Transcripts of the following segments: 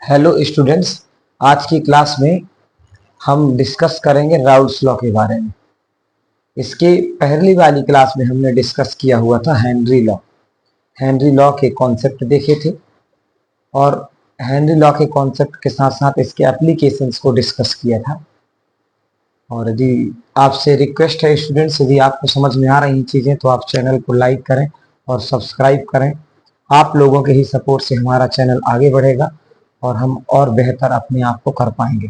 Hello students, आज की class में हम डिस्कस करेंगे राउल्स लॉ के बारे में। इसके पहली वाली क्लास में हमने डिस्कस किया हुआ था हेनरी लॉ। हेनरी लॉ के कॉन्सेप्ट देखे थे और हेनरी लॉ के कॉन्सेप्ट के साथ साथ इसके एप्लीकेशंस को डिस्कस किया था। और यदि आपसे रिक्वेस्ट है स्टूडेंट्स, यदि आपको समझ में आ रही चीज़ें तो आप चैनल को लाइक करें और सब्सक्राइब करें। आप लोगों के ही सपोर्ट से हमारा चैनल आगे बढ़ेगा और हम और बेहतर अपने आप को कर पाएंगे।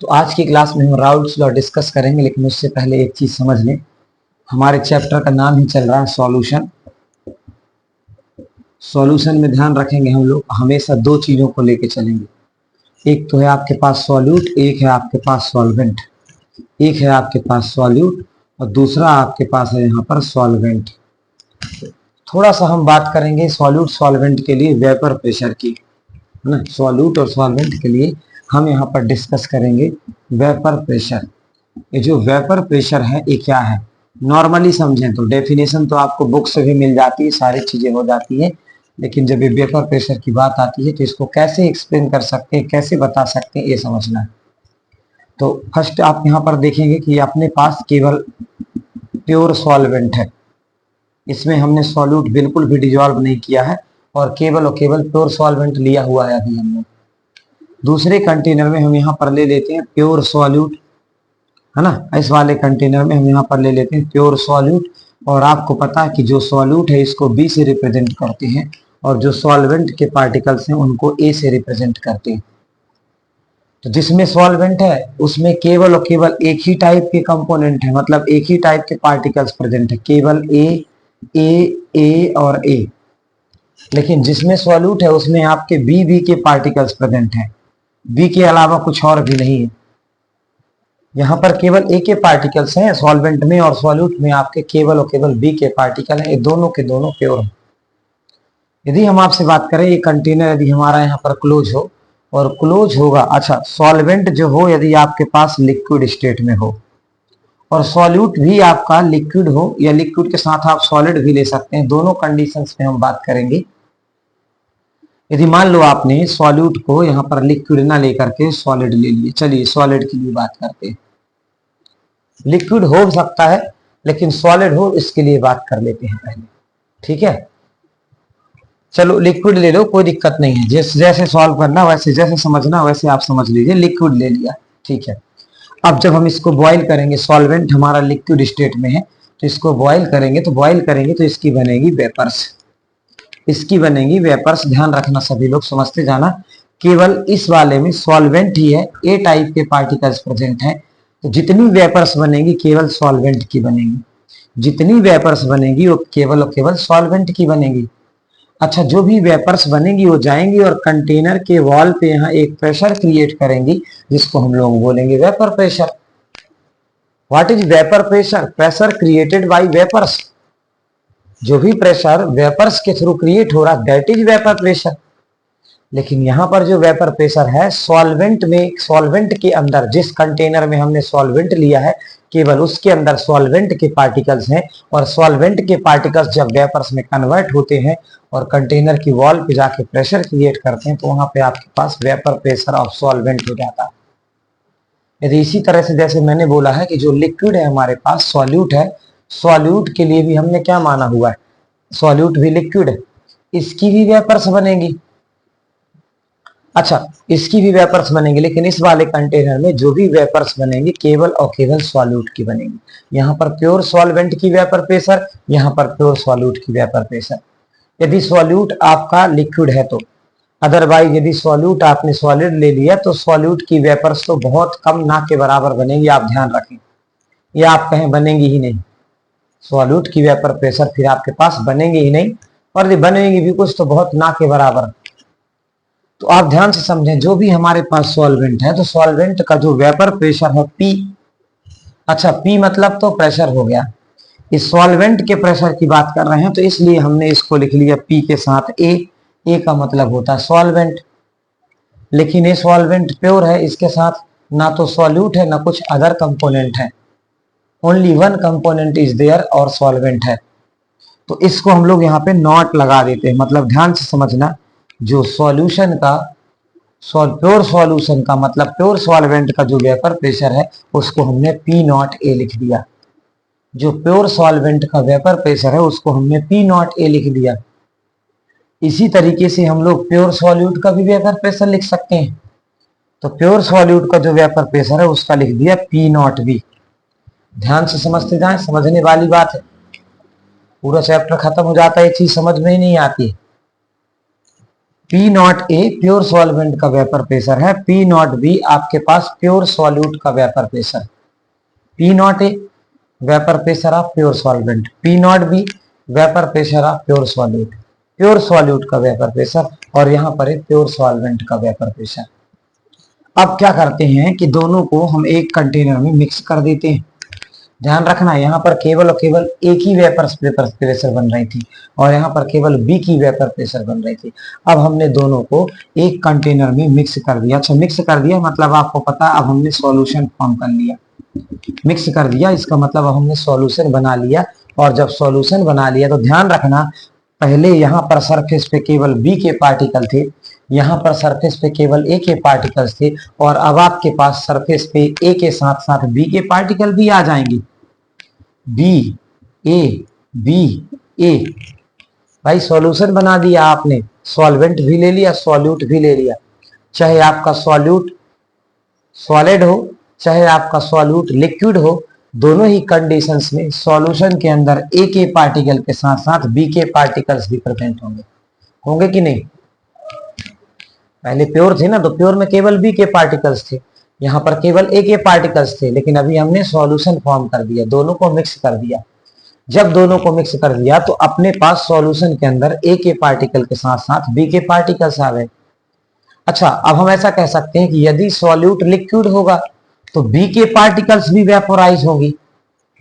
तो आज की क्लास में हम राउल्स लॉ डिस्कस करेंगे, लेकिन उससे पहले एक चीज समझ लें। हमारे चैप्टर का नाम ही चल रहा है सॉल्यूशन। सॉल्यूशन में ध्यान रखेंगे हम लोग हमेशा दो चीजों को लेके चलेंगे। एक तो है आपके पास सॉल्यूट, एक है आपके पास सॉल्वेंट। एक है आपके पास सॉल्यूट और दूसरा आपके पास है यहाँ पर सॉल्वेंट। थोड़ा सा हम बात करेंगे सॉल्यूट सॉल्वेंट के लिए वेपर प्रेशर की, है ना। सॉल्यूट और सॉल्वेंट के लिए हम यहाँ पर डिस्कस करेंगे वेपर प्रेशर। ये जो वेपर प्रेशर है ये क्या है, नॉर्मली समझें तो डेफिनेशन तो आपको बुक से भी मिल जाती है, सारी चीजें हो जाती है, लेकिन जब ये वेपर प्रेशर की बात आती है तो इसको कैसे एक्सप्लेन कर सकते हैं, कैसे बता सकते हैं, ये समझना है। तो फर्स्ट आप यहाँ पर देखेंगे कि अपने पास केवल प्योर सॉल्वेंट है। इसमें हमने सॉल्यूट बिल्कुल भी डिजॉल्व नहीं किया है और केवल प्योर सॉल्वेंट लिया हुआ है अभी हमने। दूसरे कंटेनर में हम यहाँ पर ले लेते हैं प्योर सॉल्यूट, है ना। इस वाले कंटेनर में हम यहाँ पर ले लेते हैं प्योर सॉल्यूट। और आपको पता है कि जो सॉल्यूट है इसको बी से रिप्रेजेंट करते हैं और जो सॉल्वेंट के पार्टिकल्स हैं उनको ए से रिप्रेजेंट करते हैं। तो जिसमें सॉल्वेंट है उसमें केवल और केवल एक ही टाइप के कंपोनेंट है, मतलब एक ही टाइप के पार्टिकल्स प्रेजेंट है, केवल ए और ए। लेकिन जिसमें सॉल्यूट है उसमें आपके बी के पार्टिकल्स प्रेजेंट हैं, बी के अलावा कुछ और भी नहीं है। यहाँ पर केवल ए के पार्टिकल्स हैं सॉल्वेंट में और सॉल्यूट में आपके केवल और केवल बी के पार्टिकल हैं। ये दोनों के दोनों प्योर हैं। यदि हम आपसे बात करें ये कंटेनर यदि हमारा यहाँ पर क्लोज हो और क्लोज होगा, अच्छा सॉल्वेंट जो हो यदि आपके पास लिक्विड स्टेट में हो और सॉल्यूट भी आपका लिक्विड हो या लिक्विड के साथ आप सॉलिड भी ले सकते हैं, दोनों कंडीशंस में हम बात करेंगे। यदि मान लो आपने सॉल्यूट को यहाँ पर लिक्विड ना लेकर के सॉलिड ले लिए, चलिए सॉलिड की भी बात करते हैं। लिक्विड हो सकता है लेकिन सॉलिड हो, इसके लिए बात कर लेते हैं पहले, ठीक है। चलो लिक्विड ले लो, कोई दिक्कत नहीं है, जैसे सॉल्व करना वैसे, जैसे समझना वैसे आप समझ लीजिए। लिक्विड ले लिया, ठीक है। अब जब हम इसको बॉईल करेंगे, सॉल्वेंट हमारा लिक्विड स्टेट में है तो इसको बॉईल करेंगे तो इसकी बनेगी वेपर्स, इसकी बनेगी वेपर्स। ध्यान रखना सभी लोग, समझते जाना। केवल इस वाले में सॉल्वेंट ही है, ए टाइप के पार्टिकल्स प्रेजेंट हैं, तो जितनी वेपर्स बनेगी केवल सॉल्वेंट की बनेगी। जितनी वेपर्स बनेगी वो केवल और केवल सॉल्वेंट की बनेगी। अच्छा, जो भी वेपर्स बनेगी वो जाएंगी और कंटेनर के वॉल पे यहाँ एक प्रेशर क्रिएट करेंगी जिसको हम लोग बोलेंगे vapour pressure. What is vapour pressure? Pressure created by vapours. जो भी प्रेशर वेपर्स के थ्रू क्रिएट हो रहा दैट इज वेपर प्रेशर। लेकिन यहाँ पर जो वेपर प्रेशर है सॉल्वेंट में, सॉल्वेंट के अंदर जिस कंटेनर में हमने सॉल्वेंट लिया है केवल उसके अंदर सॉल्वेंट के पार्टिकल्स हैं और सॉल्वेंट के पार्टिकल्स जब वेपर्स में कन्वर्ट होते हैं और कंटेनर की वॉल पे जाके प्रेशर क्रिएट करते हैं तो वहां पे आपके पास वेपर प्रेशर ऑफ सॉल्वेंट हो जाता है। यदि इसी तरह से जैसे मैंने बोला है कि जो लिक्विड है हमारे पास सॉल्यूट है, सॉल्यूट के लिए भी हमने क्या माना हुआ है, सॉल्यूट भी लिक्विड है, इसकी भी वेपर्स बनेगी। अच्छा, इसकी भी वेपर्स बनेंगी, लेकिन इस वाले कंटेनर में जो भी वेपर्स बनेंगी केवल और केवल सॉल्यूट की बनेगी। यहाँ पर प्योर सॉल्वेंट की वेपर प्रेशर, यहाँ पर प्योर सॉल्यूट की वेपर प्रेशर। यदि सॉल्यूट आपका लिक्विड है तो, अदरवाइज यदि सॉल्यूट आपने सॉलिड ले लिया तो सॉल्यूट की वेपर्स तो बहुत कम, ना के बराबर बनेगी। आप ध्यान रखें, या आप कहें बनेंगी ही नहीं। सॉल्यूट की वेपर प्रेशर फिर आपके पास बनेंगे ही नहीं, और यदि बनेंगी भी कुछ तो बहुत ना के बराबर। तो आप ध्यान से समझें, जो भी हमारे पास सॉल्वेंट है तो सॉल्वेंट का जो वेपर प्रेशर है P, अच्छा P मतलब तो प्रेशर हो गया। इस सॉल्वेंट के प्रेशर की बात कर रहे हैं तो इसलिए हमने इसको लिख लिया P के साथ A का मतलब होता है सॉल्वेंट। लेकिन ये सॉल्वेंट प्योर है, इसके साथ ना तो सॉल्यूट है ना कुछ अदर कंपोनेंट है, only one component is there और सॉल्वेंट है। तो इसको हम लोग यहाँ पे नॉट लगा देते हैं। मतलब ध्यान से समझना, जो सॉल्यूशन का प्योर सॉल्यूशन का मतलब प्योर सॉल्वेंट का जो वेपर प्रेशर है उसको हमने पी नॉट ए लिख दिया। जो प्योर सॉल्वेंट का वेपर प्रेशर है उसको हमने पी नॉट ए लिख दिया। इसी तरीके से हम लोग प्योर सॉल्यूट का भी वेपर प्रेशर लिख सकते हैं। तो प्योर सॉल्यूट का जो वेपर प्रेशर है उसका लिख दिया पी नॉट बी। ध्यान से समझते जाएं, समझने वाली बात है। पूरा चैप्टर खत्म हो जाता है, एक चीज समझ में ही नहीं आती। P not a pure solvent का वेपर प्रेशर है, पी नॉट बी आपके पास प्योर सॉल्यूट का vapour pressure. P not a vapour pressure of pure solvent, P naught B vapour pressure of pure solute. Pure solute का vapour pressure और यहाँ पर है pure solvent का vapour pressure. अब क्या करते हैं कि दोनों को हम एक कंटेनर में मिक्स कर देते हैं। ध्यान रखना यहाँ पर केवल और केवल एक ही वेपर प्रेशर बन रही थी और यहाँ पर केवल बी की वेपर प्रेशर बन रही थी। अब हमने दोनों को एक कंटेनर में मिक्स कर दिया। अच्छा, मिक्स कर दिया मतलब आपको पता, अब हमने सॉल्यूशन फॉर्म कर लिया। मिक्स कर दिया इसका मतलब अब हमने सॉल्यूशन बना लिया। और जब सॉल्यूशन बना लिया तो ध्यान रखना, पहले यहाँ पर सरफेस पे केवल बी के पार्टिकल थे, यहाँ पर सरफेस पे केवल ए के पार्टिकल्स थे और अब आपके पास सरफेस पे ए के साथ साथ बी के पार्टिकल भी आ जाएंगे। बी ए बी ए, भाई सॉल्यूशन बना दिया आपने, सॉल्वेंट भी ले लिया, सॉल्यूट भी ले लिया। चाहे आपका सॉल्यूट सॉलिड हो, चाहे आपका सॉल्यूट लिक्विड हो, दोनों ही कंडीशंस में सॉल्यूशन के अंदर ए के पार्टिकल के साथ साथ बी के पार्टिकल्स भी प्रेजेंट होंगे। होंगे कि नहीं? पहले प्योर थे ना, तो प्योर में केवल बी के पार्टिकल्स थे, यहाँ पर केवल ए के पार्टिकल्स थे, लेकिन अभी हमने सॉल्यूशन फॉर्म कर दिया, दोनों को मिक्स कर दिया। जब दोनों को मिक्स कर दिया तो अपने पास सॉल्यूशन के अंदर ए के पार्टिकल के साथ साथ बी के पार्टिकल्स आ गए। अच्छा, अब हम ऐसा कह सकते हैं कि यदि सॉल्यूट लिक्विड होगा तो बी के पार्टिकल्स भी वेपोराइज होंगी,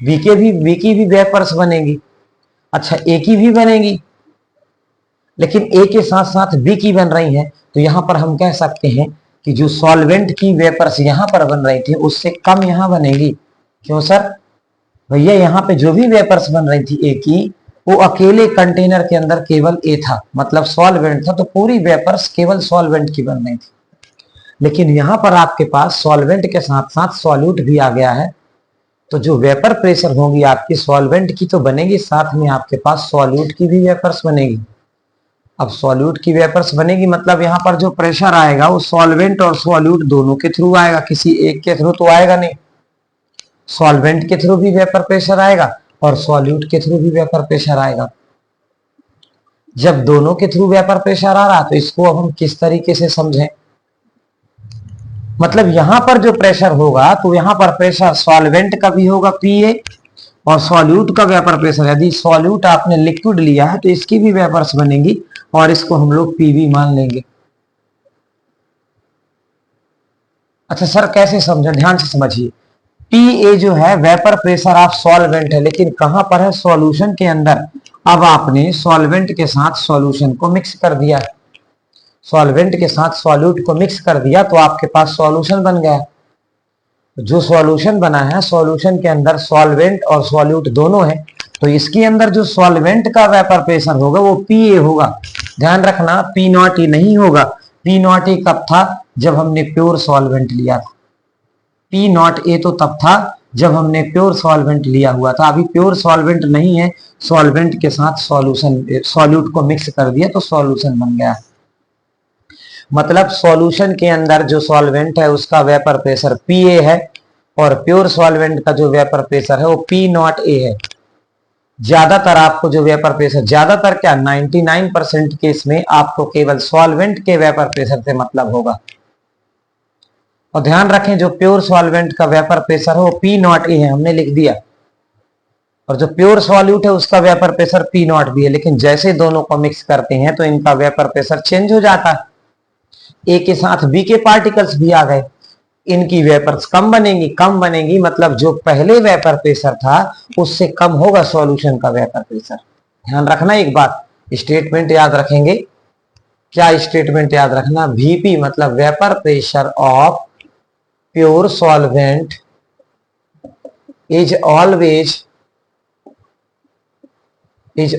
बी की भी वेपर्स बनेगी। अच्छा, ए की भी बनेगी, लेकिन ए के साथ साथ बी की बन रही है, तो यहां पर हम कह सकते हैं कि जो सॉल्वेंट की वेपर्स यहां पर बन रही थी उससे कम यहां बनेगी। क्यों सर? भैया यहाँ पे जो भी वेपर्स बन रही थी ए की, वो अकेले कंटेनर के अंदर केवल ए था, मतलब सॉल्वेंट था, तो पूरी वेपर्स केवल सॉल्वेंट की बन रही थी। लेकिन यहां पर आपके पास सॉल्वेंट के साथ साथ सॉल्यूट भी आ गया है, तो जो वेपर प्रेशर होगी आपकी सॉल्वेंट की तो बनेगी, साथ में आपके पास सॉल्यूट की भी वेपर्स बनेगी। अब सॉल्यूट की वेपर्स बनेगी मतलब यहाँ पर जो प्रेशर आएगा वो सॉल्वेंट और सॉल्यूट दोनों के थ्रू आएगा, किसी एक के थ्रू तो आएगा नहीं। सॉल्वेंट के थ्रू भी वेपर प्रेशर आएगा और सॉल्यूट के थ्रू भी वेपर प्रेशर आएगा। जब दोनों के थ्रू वेपर प्रेशर आ रहा तो इसको अब हम किस तरीके से समझें? मतलब यहां पर जो प्रेशर होगा तो यहां पर प्रेशर सॉल्वेंट का भी होगा पीए और सॉल्यूट का वेपर प्रेशर, यदि सॉल्यूट आपने लिक्विड लिया है तो इसकी भी वेपर्स बनेंगी और इसको हम लोग पीवी मान लेंगे। अच्छा सर, कैसे समझे? ध्यान से समझिए। पी ए जो है वेपर प्रेशर ऑफ सॉल्वेंट है, लेकिन कहां पर है? सॉल्यूशन के अंदर। अब आपने सॉल्वेंट के साथ सॉल्यूशन को मिक्स कर दिया, सॉल्वेंट के साथ सॉल्यूट को मिक्स कर दिया तो आपके पास सॉल्यूशन बन गया। जो सॉल्यूशन बना है, सॉल्यूशन के अंदर सॉल्वेंट और सॉल्यूट दोनों है, तो इसके अंदर जो सॉल्वेंट का वेपर प्रेशर होगा वो पी ए होगा। ध्यान रखना, पी नॉट ए नहीं होगा। पी नॉट ए कब था? जब हमने प्योर सॉल्वेंट लिया था। पी नॉट ए तो तब था जब हमने प्योर सॉल्वेंट लिया हुआ था, अभी प्योर सॉल्वेंट नहीं है, सॉल्वेंट के साथ सॉल्यूट को मिक्स कर दिया तो सॉल्यूशन बन गया। मतलब सॉल्यूशन के अंदर जो सॉल्वेंट है उसका वेपर प्रेशर पी ए है और प्योर सॉल्वेंट का जो वेपर प्रेशर है वो पी नॉट ए है। ज्यादातर आपको जो वेपर प्रेशर, ज्यादातर क्या 99% केस में आपको केवल सॉल्वेंट के वेपर प्रेशर से मतलब होगा। और ध्यान रखें, जो प्योर सॉल्वेंट का वेपर प्रेशर है वो पी नॉट ए है, हमने लिख दिया, और जो प्योर सॉल्यूट है उसका vapour pressure P naught B है। लेकिन जैसे दोनों को मिक्स करते हैं तो इनका वेपर प्रेशर चेंज हो जाता है, ए के साथ बी के पार्टिकल्स भी आ गए, इनकी वेपर्स कम बनेंगी। कम बनेगी मतलब जो पहले वेपर प्रेशर था उससे कम होगा सॉल्यूशन का वेपर प्रेशर। ध्यान रखना, एक बात स्टेटमेंट याद रखेंगे। क्या स्टेटमेंट याद रखना? वीपी मतलब vapour pressure of pure solvent is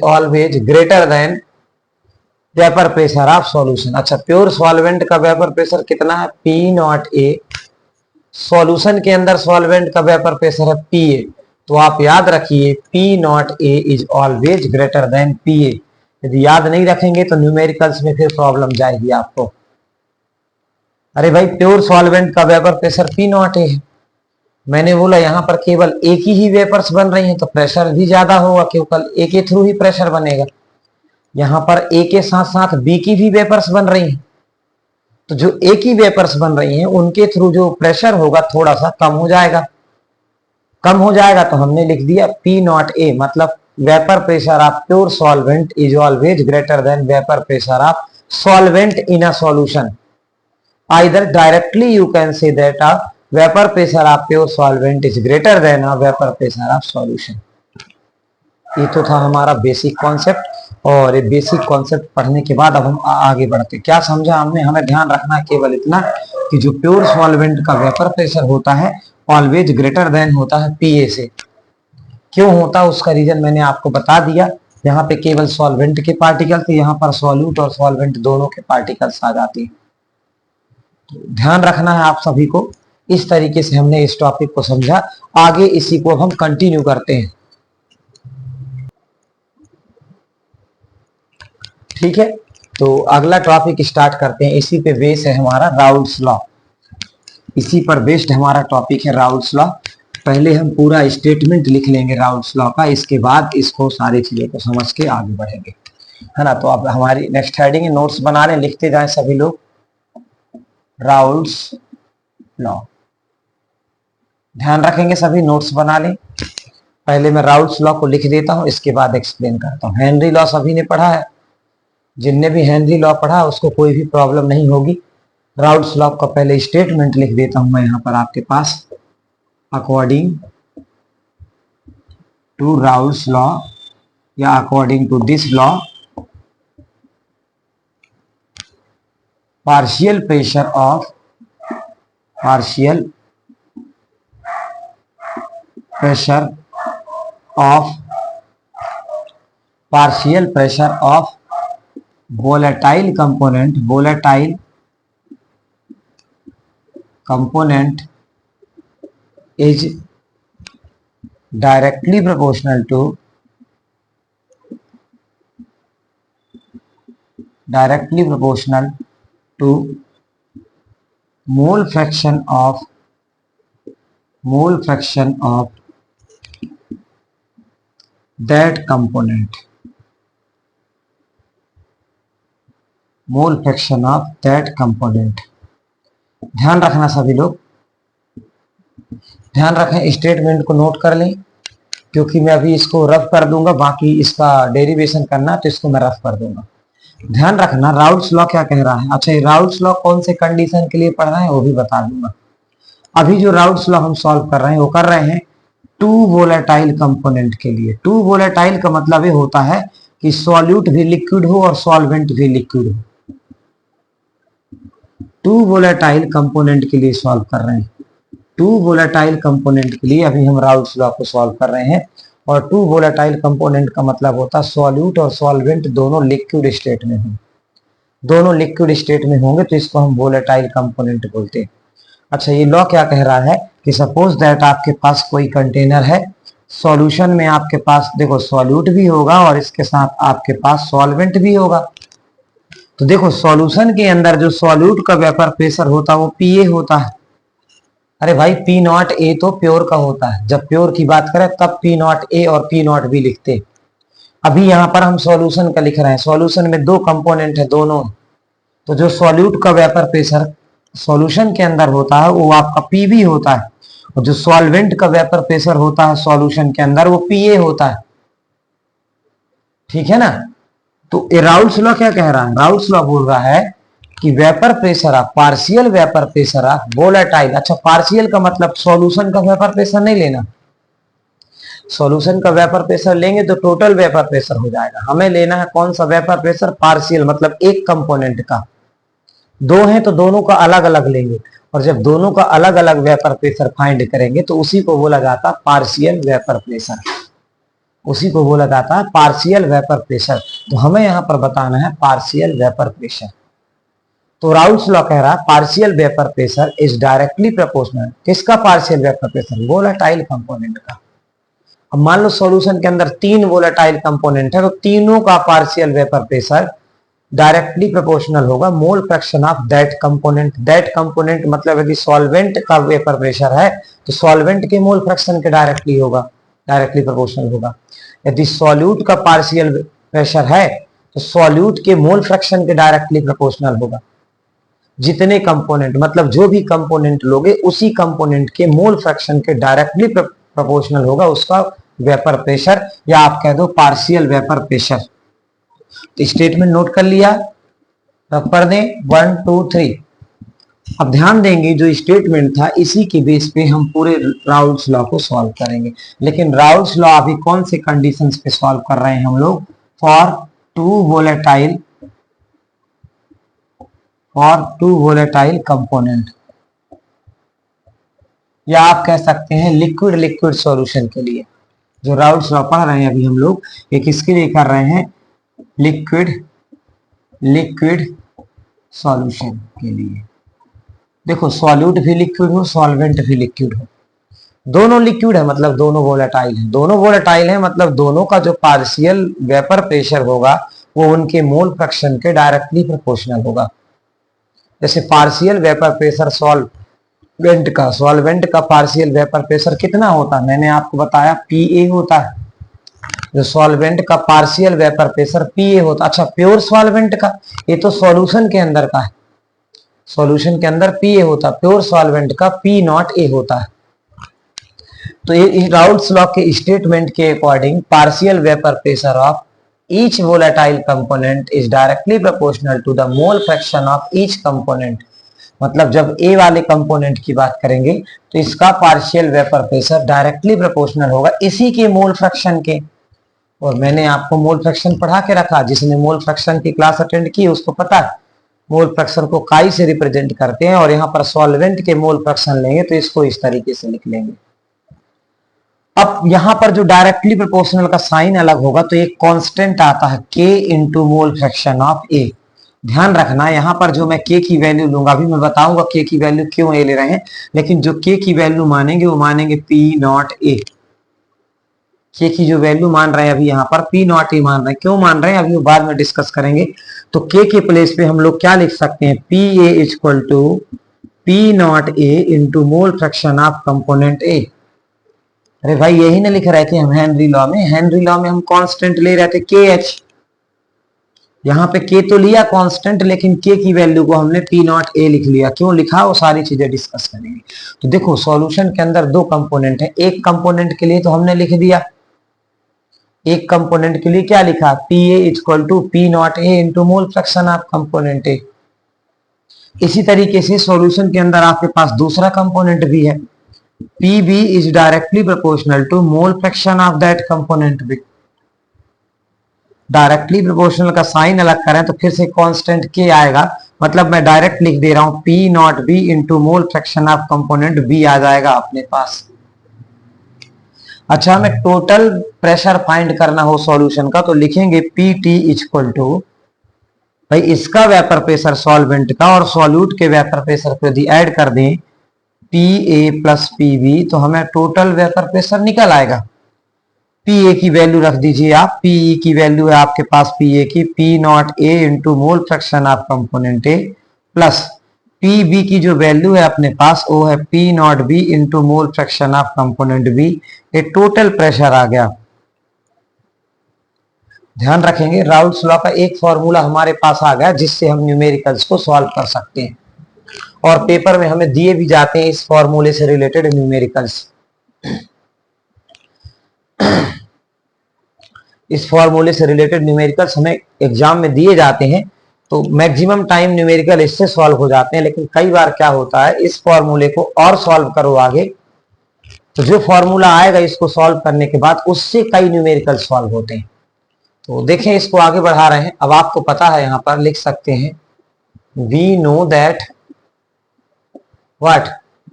always greater than vapour pressure of solution. अच्छा, प्योर सॉल्वेंट का वेपर प्रेशर कितना है? P not a. सॉल्यूशन के अंदर सॉल्वेंट का वेपर प्रेशर है पी ए। तो आप याद रखिए P not a is always greater than P A. यदि याद नहीं रखेंगे तो न्यूमेरिकल्स में फिर प्रॉब्लम जाएगी आपको। अरे भाई, प्योर सॉल्वेंट का vapour pressure P not a है। मैंने बोला यहाँ पर केवल एक ही वेपर्स बन रही हैं तो प्रेशर भी ज्यादा होगा, केवल ए के थ्रू ही प्रेशर बनेगा। यहाँ पर ए के साथ साथ बी की भी वेपर्स बन रही हैं, तो जो ए की वेपर्स बन रही हैं उनके थ्रू जो प्रेशर होगा थोड़ा सा कम हो जाएगा। कम हो जाएगा तो हमने लिख दिया पी नॉट ए, मतलब vapour pressure of pure solvent is always greater than vapour pressure of solvent in a solution. Either directly you can say that a vapor pressure of pure solvent is greater than a vapor pressure of solution। ये तो था हमारा basic concept, और ये basic concept पढ़ने के बाद अब हम आगे बढ़ते। क्या समझा हमने? हमें ध्यान रखना है केवल इतना कि जो प्योर सॉल्वेंट का वेपर प्रेशर होता है ऑलवेज ग्रेटर देन होता है पीए से। क्यों होता है उसका रीजन मैंने आपको बता दिया। यहाँ पे केवल सॉल्वेंट के पार्टिकल थे, यहाँ पर सॉल्यूट और सॉल्वेंट दोनों के पार्टिकल्स आ जाते हैं। ध्यान रखना है आप सभी को। इस तरीके से हमने इस टॉपिक को समझा। आगे इसी को हम कंटिन्यू करते हैं, ठीक है। तो अगला टॉपिक स्टार्ट करते हैं। इसी पे बेस है हमारा राउल्स लॉ। इसी पर बेस्ड हमारा टॉपिक है राउल्स लॉ। पहले हम पूरा स्टेटमेंट लिख लेंगे राउल्स लॉ का, इसके बाद इसको सारी चीजों को समझ के आगे बढ़ेंगे, है ना। तो अब हमारी नेक्स्ट हेडिंग है, नोट्स बना रहे, लिखते जाएं सभी लोग। राउल्स लॉ, ध्यान रखेंगे सभी, नोट्स बना लें। पहले मैं राउल्स लॉ को लिख देता हूं, इसके बाद एक्सप्लेन करता हूं। हेनरी लॉ सभी ने पढ़ा है, जिनने भी हेनरी लॉ पढ़ा उसको कोई भी प्रॉब्लम नहीं होगी। राउल्स लॉ का पहले स्टेटमेंट लिख देता हूं मैं यहां पर आपके पास। अकॉर्डिंग टू राउल्स लॉ या according to this law, partial pressure of volatile component is directly proportional to mole fraction of that component, ध्यान रखना सभी लोग, ध्यान रखें, स्टेटमेंट को नोट कर लें, क्योंकि मैं अभी इसको रफ कर दूंगा, बाकी इसका डेरिवेशन करना तो इसको मैं रफ कर दूंगा। ध्यान रखना राउल्स लॉ क्या कह रहा है। अच्छा, ये राउल्स लॉ कौन से कंडीशन के लिए पढ़ रहे हैं वो भी बता दूंगा। अभी जो राउल्स लॉ हम सॉल्व कर रहे हैं वो कर रहे हैं टू वोलेटाइल कंपोनेंट के लिए। टू वोलेटाइल का मतलब ये होता है कि सॉल्यूट भी लिक्विड हो और सॉल्वेंट भी लिक्विड हो। टू वोलेटाइल कंपोनेंट के लिए सॉल्व कर रहे हैं। टू वोलेटाइल कंपोनेंट के लिए अभी हम राउल्स लॉ को सॉल्व कर रहे हैं। और टू वोलेटाइल कंपोनेंट का मतलब होता है सॉल्यूट और सॉल्वेंट दोनों लिक्विड स्टेट में हों। दोनों लिक्विड स्टेट में होंगे तो इसको हम वोलेटाइल कंपोनेंट बोलते हैं। अच्छा, ये लॉ क्या कह रहा है कि सपोज दैट आपके पास कोई कंटेनर है, सॉल्यूशन में आपके पास देखो सॉल्यूट भी होगा और इसके साथ आपके पास सॉल्वेंट भी होगा। तो देखो सॉल्यूशन के अंदर जो सॉल्यूट का वेपर प्रेशर होता है वो पीए होता है। अरे भाई, पी नॉट ए तो प्योर का होता है। जब प्योर की बात करें तब पी नॉट ए और पी नॉट बी लिखते हैं। अभी यहाँ पर हम सॉल्यूशन का लिख रहे हैं। सॉल्यूशन में दो कंपोनेंट है दोनों, तो जो सॉल्यूट का वेपर प्रेशर सॉल्यूशन के अंदर होता है वो आपका पी भी होता है, और जो सॉल्वेंट का वेपर प्रेशर होता है सॉल्यूशन के अंदर वो पीए होता है। ठीक है ना। तो राउल्स लॉ क्या कह रहा है? राउल्स लॉ बोल रहा है कि vapour pressure of partial vapour pressure of volatile. अच्छा, पार्शियल का मतलब सॉल्यूशन का वेपर प्रेशर नहीं लेना। सॉल्यूशन का वेपर प्रेशर लेंगे तो टोटल वेपर प्रेशर हो जाएगा। हमें लेना है कौन सा वेपर प्रेशर? पार्शियल, मतलब एक कंपोनेंट का। दो हैं तो दोनों का अलग अलग लेंगे, और जब दोनों का अलग अलग वेपर प्रेशर फाइंड करेंगे तो उसी को बोला जाता है पार्शियल वेपर प्रेशर। उसी को बोला जाता है पार्शियल वेपर प्रेशर। तो हमें यहां पर बताना है पार्शियल वेपर प्रेशर। तो राउल्स लॉ कह रहा है partial vapour pressure is directly proportional. किसका partial vapour pressure? Volatile component का। अब मान लो सॉल्यूशन के अंदर 3 वोलेटाइल कंपोनेंट है, तो तीनों का partial vapour pressure directly proportional होगा mole fraction of that component. That component मतलब यदि सॉल्वेंट का वेपर प्रेशर है तो सॉल्वेंट के मोल फ्रैक्शन के डायरेक्टली होगा, डायरेक्टली प्रोपोर्शनल होगा। यदि सॉल्यूट का पार्शियल प्रेशर है तो सॉल्यूट के मोल फ्रैक्शन के डायरेक्टली प्रोपोर्शनल होगा। जितने कंपोनेंट मतलब जो भी कंपोनेंट लोगे उसी कंपोनेंट के मोल फ्रैक्शन के डायरेक्टली प्रोपोर्शनल होगा उसका वेपर प्रेशर, या आप कह दो पार्शियल वेपर प्रेशर। तो स्टेटमेंट नोट कर लिया, रब कर दें 1 2 3। अब ध्यान देंगे जो स्टेटमेंट था इसी के बेस पे हम पूरे राउल्स लॉ को सॉल्व करेंगे। लेकिन राउल्स लॉ अभी कौन से कंडीशंस पे सॉल्व कर रहे हैं हम लोग? फॉर टू वोलेटाइल कंपोनेंट, या आप कह सकते हैं लिक्विड लिक्विड सॉल्यूशन के लिए। जो राउल्स लॉ पढ़ रहे हैं अभी हम लोग एक इसके लिए कर रहे हैं लिक्विड लिक्विड सॉल्यूशन के लिए। देखो सॉल्यूट भी लिक्विड हो, सॉल्वेंट भी लिक्विड हो, दोनों लिक्विड है मतलब दोनों वोलेटाइल है। दोनों वोलेटाइल है मतलब दोनों का जो पार्शियल वेपर प्रेशर होगा वो उनके मोल फ्रैक्शन के डायरेक्टली प्रोपोर्शनल होगा। जैसे पार्शियल वेपर प्रेशर सॉल्वेंट का पार्शियल वेपर प्रेशर कितना होता है? मैंने आपको बताया Pa होता है। जो सॉल्वेंट का पार्शियल वेपर प्रेशर Pa होता है। अच्छा प्योर सॉल्वेंट का, ये तो सॉल्यूशन के अंदर का है, सॉल्यूशन के अंदर Pa होता है, प्योर सॉल्वेंट का P0A होता है। तो ये राउल्स लॉ के स्टेटमेंट के according partial vapour pressure of each volatile component is directly proportional to the mole fraction of each component. मतलब जब ए वाले कंपोनेंट की बात करेंगे तो इसका partial vapour pressure directly proportional होगा इसी के मोल फ्रैक्शन के। और मैंने आपको मोल फ्रैक्शन पढ़ा के रखा, जिसने मोल फ्रैक्शन की क्लास अटेंड की उसको पता है मोल फ्रैक्शन को काई से रिप्रेजेंट करते हैं। और यहाँ पर सॉल्वेंट के मोल फ्रैक्शन लेंगे तो इसको इस तरीके से लिख लेंगे। अब यहां पर जो डायरेक्टली प्रोपोर्शनल का साइन अलग होगा तो एक कांस्टेंट आता है K into mole fraction of A। ध्यान रखना यहां पर जो मैं K की वैल्यू लूंगा, अभी मैं बताऊंगा K की वैल्यू क्यों A ले रहे हैं, लेकिन जो K की वैल्यू मानेंगे वो मानेंगे P0A। K की जो वैल्यू मान रहे हैं अभी यहाँ पर P0A मान रहे हैं। क्यों मान रहे हैं अभी वो बाद में डिस्कस करेंगे। तो K के प्लेस पे हम लोग क्या लिख सकते हैं? Pa equal to P0A into mole fraction of component A। अरे भाई यही ना लिख रहे थे हम हेनरी लॉ में? हेनरी लॉ में हम कांस्टेंट ले रहे थे KH, यहाँ पे K तो लिया कांस्टेंट, लेकिन K की वैल्यू को हमने P0A लिख लिया। क्यों लिखा वो सारी चीजें डिस्कस करेंगे। तो देखो सॉल्यूशन के अंदर दो कंपोनेंट है, एक कंपोनेंट के लिए तो हमने लिख दिया, एक कंपोनेंट के लिए क्या लिखा? Pa equal to P0A into mole fraction of component A। इसी तरीके से सॉल्यूशन के अंदर आपके पास दूसरा कंपोनेंट भी है, Pb is directly proportional to mole fraction of that component B। Directly proportional का साइन अलग करें तो फिर से कांस्टेंट K आएगा, मतलब मैं डायरेक्ट लिख दे रहा हूं P0B into mole fraction of component B आ जाएगा अपने पास। अच्छा हमें टोटल प्रेशर फाइंड करना हो सॉल्यूशन का तो लिखेंगे PT इक्वल टू, भाई इसका वेपर प्रेशर सॉल्वेंट का और सॉल्यूट के वेपर प्रेशर को यदि ऐड कर दें Pa प्लस Pb तो हमें टोटल वेपर प्रेशर निकल आएगा। Pa की वैल्यू रख दीजिए आप, Pe की वैल्यू है आपके पास Pa की P0A into mole fraction of component A plus Pb की जो वैल्यू है अपने पास वो है P0B into mole fraction of component B। ये टोटल प्रेशर आ गया। ध्यान रखेंगे राउल्स लॉ का एक फॉर्मूला हमारे पास आ गया जिससे हम न्यूमेरिकल्स को सॉल्व कर सकते हैं, और पेपर में हमें दिए भी जाते हैं इस फॉर्मूले से रिलेटेड न्यूमेरिकल्स। इस फॉर्मूले से रिलेटेड न्यूमेरिकल्स हमें एग्जाम में दिए जाते हैं, तो मैक्सिमम टाइम न्यूमेरिकल इससे सॉल्व हो जाते हैं। लेकिन कई बार क्या होता है इस फॉर्मूले को और सॉल्व करो आगे तो जो फॉर्मूला आएगा इसको सॉल्व करने के बाद उससे कई न्यूमेरिकल सॉल्व होते हैं। तो देखें इसको आगे बढ़ा रहे हैं। अब आपको पता है यहां पर लिख सकते हैं we know that what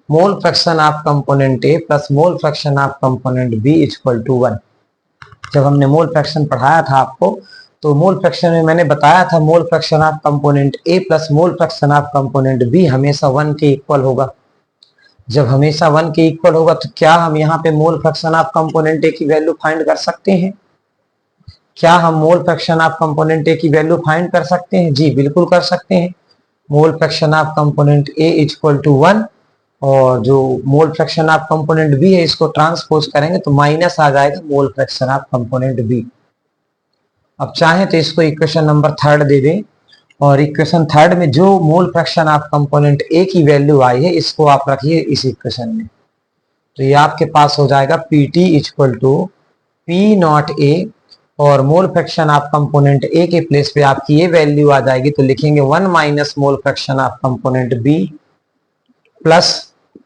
mole fraction of component A plus mole fraction of component B equal to 1। जब हमने मोल फ्रैक्शन पढ़ाया था आपको, तो मोल फ्रैक्शन में मैंने बताया था mole fraction of component A plus mole fraction of component B हमेशा 1 के इक्वल होगा। जब हमेशा 1 के इक्वल होगा तो क्या हम यहाँ पे मोल फ्रैक्शन ऑफ कंपोनेंट ए की वैल्यू फाइंड कर सकते हैं? क्या हम मोल फ्रैक्शन ऑफ कंपोनेंट ए की वैल्यू फाइंड कर सकते हैं? जी बिल्कुल कर सकते हैं। Mole fraction of component A equal to 1 और जो mole fraction of component B है इसको ट्रांसपोज करेंगे तो माइनस आ जाएगा mole fraction of component B. अब चाहे तो इसको इक्वेशन नंबर 3 दे दें और इक्वेशन 3 में जो मोल फ्रैक्शन ऑफ कंपोनेंट ए की वैल्यू आई है इसको आप रखिए इस इक्वेशन में, तो ये आपके पास हो जाएगा P T equal to P not A और mole fraction of component A के प्लेस पे आपकी ये वैल्यू आ जाएगी तो लिखेंगे 1 minus mole fraction of component B plus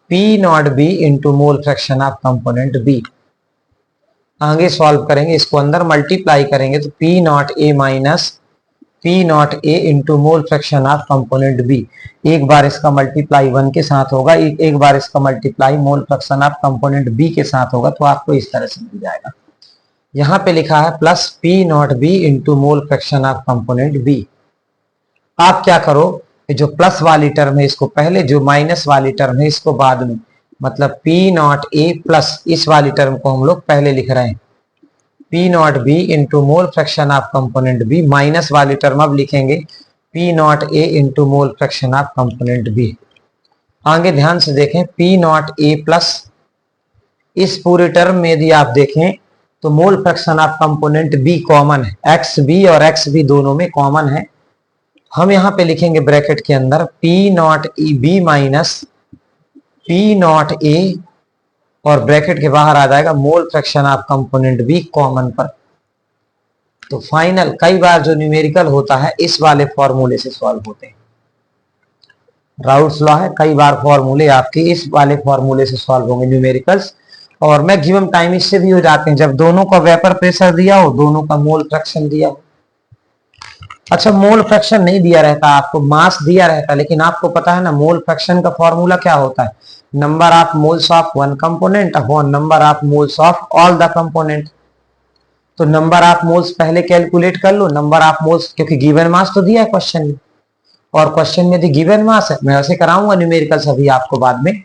P naught B into mole fraction of component B. आगे सॉल्व करेंगे, इसको अंदर मल्टीप्लाई करेंगे तो P not A minus P not A into mole fraction of component B. एक बार इसका multiply 1 के साथ होगा, एक बार इसका multiply mole fraction of component B के साथ होगा, तो आपको इस तरह से मिल जाएगा। यहाँ पे लिखा है plus P naught B into mole fraction of component B. आप क्या करो, जो प्लस वाली टर्म है इसको पहले, जो माइनस वाली टर्म है इसको बाद में, मतलब पी नॉट ए प्लस इस वाली टर्म को हम लोग पहले लिख रहे हैं P naught B into mole fraction of component B, minus वाली टर्म अब लिखेंगे P not A into mole fraction of component B. आगे ध्यान से देखें, पी नॉट ए प्लस इस पूरे टर्म में यदि आप देखें तो mole fraction of component B common है, एक्स बी और एक्स बी दोनों में कॉमन है। हम यहाँ पे लिखेंगे ब्रैकेट के अंदर P naught E B minus P not A और ब्रैकेट के बाहर आ जाएगा mole fraction of component B common पर। तो फाइनल कई बार जो न्यूमेरिकल होता है इस वाले फॉर्मूले से सॉल्व होते हैं, राउल्स लॉ है, कई बार फॉर्मूले आपके इस वाले फॉर्मूले से सॉल्व होंगे न्यूमेरिकल्स, और मैक्सिमम टाइम इससे भी हो जाते हैं जब दोनों का वेपर प्रेशर दिया हो, दोनों का मोल फ्रैक्शन दिया हो। अच्छा, मोल फ्रैक्शन नहीं दिया रहता आपको, मास दिया रहता, लेकिन आपको पता है ना मोल फ्रैक्शन का फॉर्मूला क्या होता है, number of moles of one component upon number of moles of all the component. तो नंबर ऑफ मोल्स पहले कैलकुलेट कर लो, नंबर ऑफ मोल्स, क्योंकि गिवन मास तो दिया है क्वेश्चन में, और क्वेश्चन में यदि गिवन मास है, मैं वैसे कराऊंगा न्यूमेरिकल्स अभी आपको बाद में,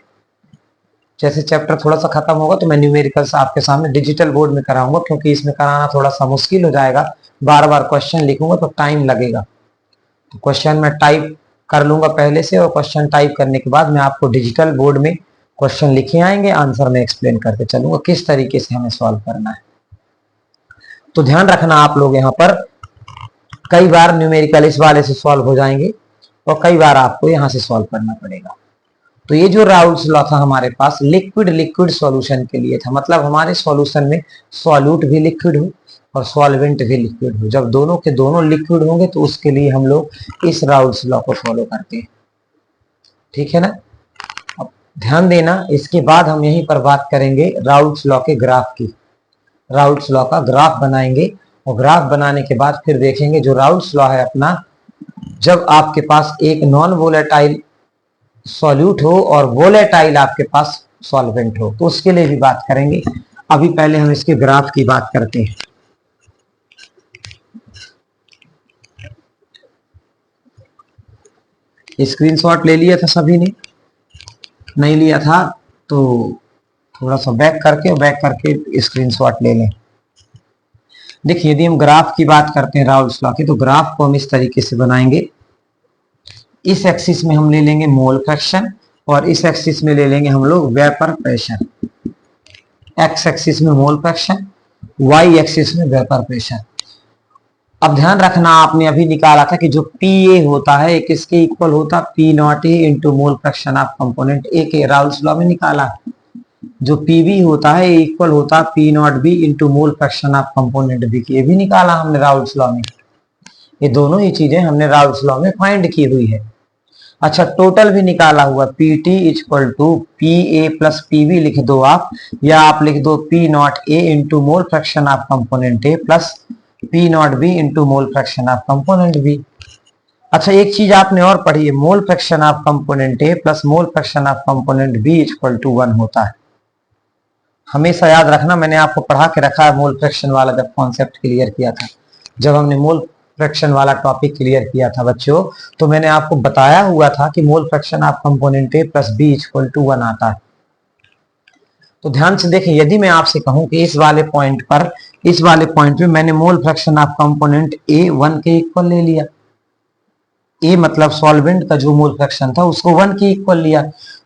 जैसे चैप्टर थोड़ा सा खत्म होगा तो मैं न्यूमेरिकल्स आपके सामने डिजिटल बोर्ड में कराऊंगा, क्योंकि इसमें कराना थोड़ा सा मुश्किल हो जाएगा, बार बार क्वेश्चन लिखूंगा तो टाइम लगेगा। तो क्वेश्चन मैं टाइप कर लूंगा पहले से, और क्वेश्चन टाइप करने के बाद मैं आपको डिजिटल बोर्ड में क्वेश्चन लिखे आएंगे, आंसर में एक्सप्लेन करके चलूंगा किस तरीके से हमें सॉल्व करना है। तो ध्यान रखना आप लोग, यहाँ पर कई बार न्यूमेरिकल इस वाले से सॉल्व हो जाएंगे और कई बार आपको यहाँ से सॉल्व करना पड़ेगा। तो ये जो राउल्स लॉ था हमारे पास लिक्विड लिक्विड सॉल्यूशन के लिए था, मतलब हमारे सॉल्यूशन में सॉल्यूट भी लिक्विड हो और सॉल्वेंट भी लिक्विड हो। जब दोनों के दोनों लिक्विड होंगे तो उसके लिए हम लोग इस राउल्स लॉ को फॉलो करते हैं, ठीक है ना। अब ध्यान देना, इसके बाद हम यहीं पर बात करेंगे राउल्स लॉ के ग्राफ की। राउल्स लॉ का ग्राफ बनाएंगे और ग्राफ बनाने के बाद फिर देखेंगे जो राउल्स लॉ है अपना, जब आपके पास एक नॉन वोलेटाइल सॉल्यूट हो और वोलेटाइल आपके पास सॉल्वेंट हो, तो उसके लिए भी बात करेंगे। अभी पहले हम इसके ग्राफ की बात करते हैं। स्क्रीनशॉट ले लिया था सभी ने? नहीं लिया था तो थोड़ा सा बैक करके स्क्रीनशॉट ले लें। देखिए, यदि हम ग्राफ की बात करते हैं राउल्स लॉ की, तो ग्राफ को हम इस तरीके से बनाएंगे, इस एक्सिस में हम ले लेंगे मोल फ्रैक्शन और इस एक्सिस में ले लेंगे हम लोग वेपर प्रेशर। एक्स एक्सिस में मोल फ्रैक्शन, वाई एक्सिस में वेपर प्रेशर। अब ध्यान रखना, आपने अभी निकाला था कि जो पी ए होता है किसके इक्वल होता, P not A into mole fraction of component A के, राउल्स लॉ में निकाला। जो पी बी होता है इक्वल होता P naught B into mole fraction of component B की, ये भी निकाला हमने राउल्स लॉ में। ये दोनों ही चीजें हमने राउल्स लॉ में फाइंड की हुई है। अच्छा, टोटल भी निकाला हुआ, P T equal to P A plus P B लिख दो आप, या आप लिख दो P not A into mole fraction of component A plus P naught B into mole fraction of component B. अच्छा, एक चीज आपने और पढ़ी है, mole fraction of component A plus mole fraction of component B equal to 1 होता है। हमेशा याद रखना, मैंने आपको पढ़ा के रखा है मोल फ्रैक्शन वाला जब कॉन्सेप्ट क्लियर किया था, जब हमने मोल फ्रैक्शन वाला टॉपिक क्लियर किया था बच्चों, तो मैंने आपको बताया हुआ था कि mole fraction of component A plus B equal to 1 आता है। तो ध्यान से देखें, यदि मैं आपसे कहूं कि इस वाले पॉइंट पे मैंने मोल फ्रैक्शन ऑफ कंपोनेंट ए 1 के इक्वल ले लिया, ए मतलब सॉल्वेंट का जो मोल फ्रैक्शन था उसको 1 के इक्वल लिया,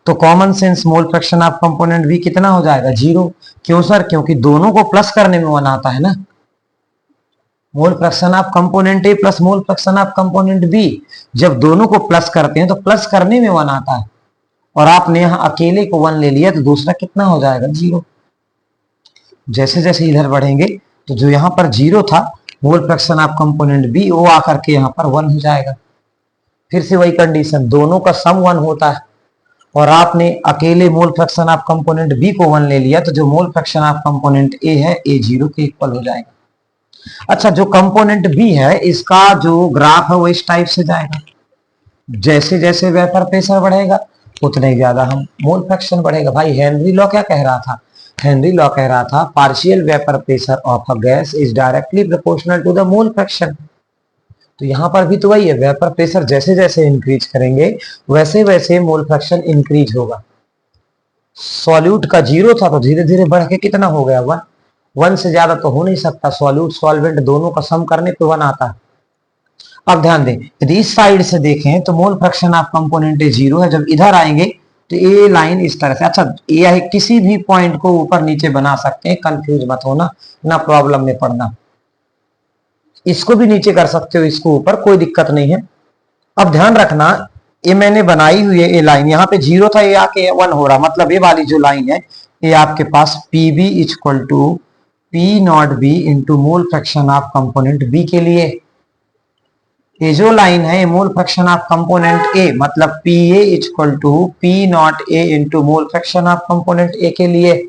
तो common sense mole fraction of component B कितना हो जाएगा? 0। क्यों सर? क्योंकि दोनों को प्लस करने में 1 आता है ना। Mole fraction of component A plus mole fraction of component B, जब दोनों को प्लस करते हैं तो प्लस करने में 1 आता है, और आपने यहां अकेले को 1 ले लिया तो दूसरा कितना हो जाएगा? 0। जैसे जैसे इधर बढ़ेंगे तो जो यहां पर 0 था mole fraction of component B, वो आकर के यहां पर 1 हो जाएगा। फिर से वही कंडीशन, दोनों का सम 1 होता है, और आपने अकेले mole fraction of component B को 1 ले लिया, तो जो mole fraction of component A है, ए 0 के इक्वल हो जाएगा। अच्छा, जो कंपोनेंट बी है इसका जो ग्राफ है वो इस टाइप से जाएगा, जैसे जैसे वेपर प्रेशर बढ़ेगा उतने ही ज्यादा हम मोल फ्रैक्शन बढ़ेगा। भाई हेनरी लॉ क्या कह रहा था? हेनरी लॉ कह रहा था partial vapour pressure of a gas is directly proportional to the mole fraction. तो यहां पर भी तो वही है, वेपर प्रेशर जैसे जैसे इंक्रीज करेंगे वैसे वैसे मोल फ्रैक्शन इंक्रीज होगा। सॉल्यूट का 0 था तो धीरे धीरे बढ़ के कितना हो गया? 1। 1 से ज्यादा तो हो नहीं सकता, सॉल्यूट सॉल्वेंट दोनों का सम करने पे 1 आता है। अब ध्यान दें, यदि इस साइड से देखें तो मोल फ्रैक्शन ऑफ कंपोनेंट ए 0 है, जब इधर आएंगे तो ए लाइन इस तरह से, अच्छा ये किसी भी पॉइंट को ऊपर नीचे बना सकते हैं, कंफ्यूज मत होना, ना प्रॉब्लम में पड़ना। इसको भी नीचे कर सकते हो, इसको ऊपर, कोई दिक्कत नहीं है। अब ध्यान रखना, ये मैंने बनाई हुई है ये लाइन, यहाँ पे 0 था, ये आके 1 हो रहा, मतलब ये वाली जो लाइन है ये आपके पास P B equal to P naught B into mole fraction of component B के लिए, ये जो लाइन है mole fraction of component A, मतलब P A equal to P not A into mole fraction of component A के लिए।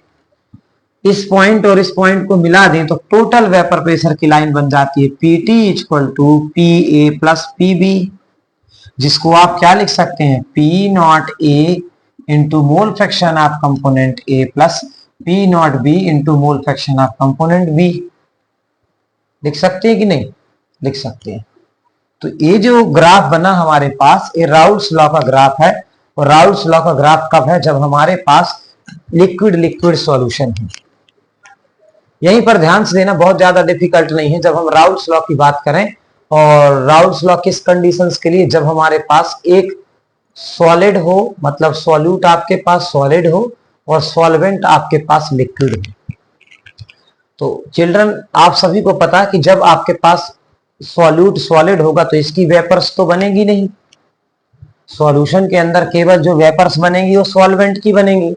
इस point और इस पॉइंट को मिला दें तो टोटल वेपर प्रेशर की लाइन बन जाती है P T equal to P A plus P B, जिसको आप क्या लिख सकते हैं? P not A into mole fraction of component A plus P naught B into mole fraction of component B. लिख सकते हैं कि नहीं? लिख सकते हैं। तो ये जो ग्राफ बना हमारे पास, ये राउल्स लॉ का ग्राफ है, और राउल्स लॉ का ग्राफ कब है? जब हमारे पास लिक्विड लिक्विड सॉल्यूशन है। यहीं पर ध्यान से देना, बहुत ज्यादा डिफिकल्ट नहीं है। जब हम राउल्स लॉ की बात करें, और राउल्स लॉ किस कंडीशंस के लिए? जब हमारे पास एक सॉलिड हो, मतलब सॉल्यूट आपके पास सॉलिड हो और सॉल्वेंट आपके पास लिक्विड हो। तो चिल्ड्रन आप सभी को पता है कि जब आपके पास सॉल्यूट सॉलिड होगा तो इसकी वेपर्स तो बनेगी नहीं, सॉल्यूशन के अंदर केवल जो वेपर्स बनेगी वो सॉल्वेंट की बनेगी,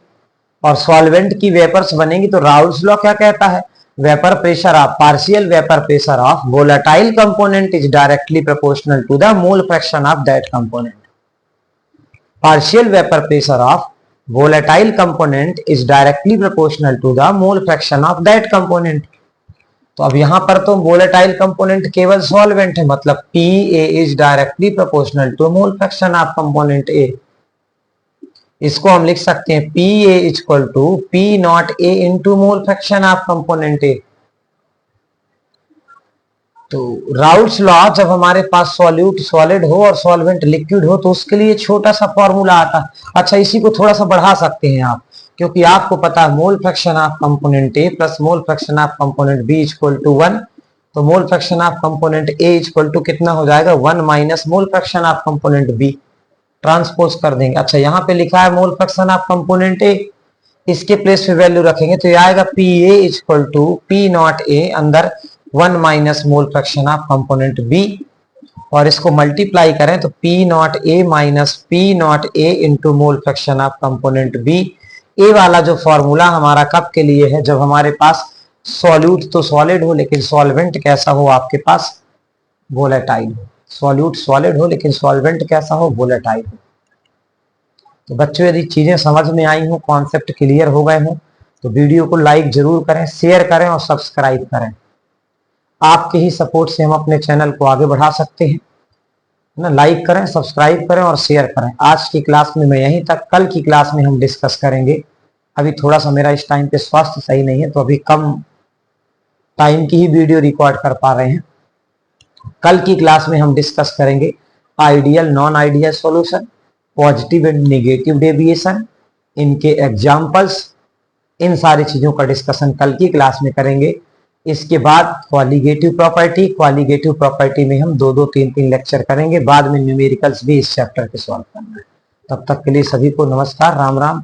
और सॉल्वेंट की वेपर्स बनेगी। तो राउल्स लॉ क्या कहता है? Vapour pressure of partial vapour pressure of volatile component is directly proportional to the mole fraction of that component. Partial vapour pressure of volatile component is directly proportional to the mole fraction of that component। तो अब यहां पर तो volatile component केवल solvent है, मतलब PA is directly proportional to mole fraction of component A। इसको हम लिख सकते हैं PA equal to P not A into mole fraction of component A। तो राउल्स लॉ, जब हमारे पास सॉल्यूट सॉलिड हो और सॉल्वेंट लिक्विड हो तो उसके लिए छोटा सा फॉर्मूला आता है। अच्छा, इसी को थोड़ा सा बढ़ा सकते हैं आप, क्योंकि आपको पता है mole fraction of component A plus mole fraction of component B equal to 1। तो mole fraction of component A equal to कितना हो जाएगा? 1 minus mole fraction of component B, transpose कर देंगे। अच्छा, यहाँ पे लिखा है mole fraction of component A, इसके प्लेस पे वैल्यू रखेंगे तो ये आएगा P A equal to P not A अंदर 1 minus mole fraction of component B, और इसको मल्टीप्लाई करें तो P not A minus P not A into mole fraction of component B. A वाला जो फॉर्मूला हमारा कब के लिए है? जब हमारे पास सॉल्यूट तो सॉलिड हो लेकिन सॉल्वेंट कैसा हो? आपके पास वोलेटाइल हो। सॉल्यूट सॉलिड हो लेकिन सॉल्वेंट कैसा हो? वोलेटाइल हो। तो बच्चों, यदि चीजें समझ में आई हो, कॉन्सेप्ट क्लियर हो गए हो, तो वीडियो को लाइक जरूर करें, शेयर करें और सब्सक्राइब करें। आपके ही सपोर्ट से हम अपने चैनल को आगे बढ़ा सकते हैं ना। लाइक करें, सब्सक्राइब करें और शेयर करें। आज की क्लास में मैं यहीं तक, कल की क्लास में हम डिस्कस करेंगे अभी थोड़ा सा मेरा इस टाइम पे स्वास्थ्य सही नहीं है, तो अभी कम टाइम की ही वीडियो रिकॉर्ड कर पा रहे हैं। कल की क्लास में हम डिस्कस करेंगे ideal non ideal solution, positive and negative deviation, इनके एग्जांपल्स, इन सारी चीजों का डिस्कशन कल की क्लास में करेंगे। इसके बाद क्वालिगेटिव प्रॉपर्टी में हम 2-2 3-3 लेक्चर करेंगे। बाद में न्यूमेरिकल्स भी इस चैप्टर के सॉल्व करना है। तब तक के लिए सभी को नमस्कार, राम राम।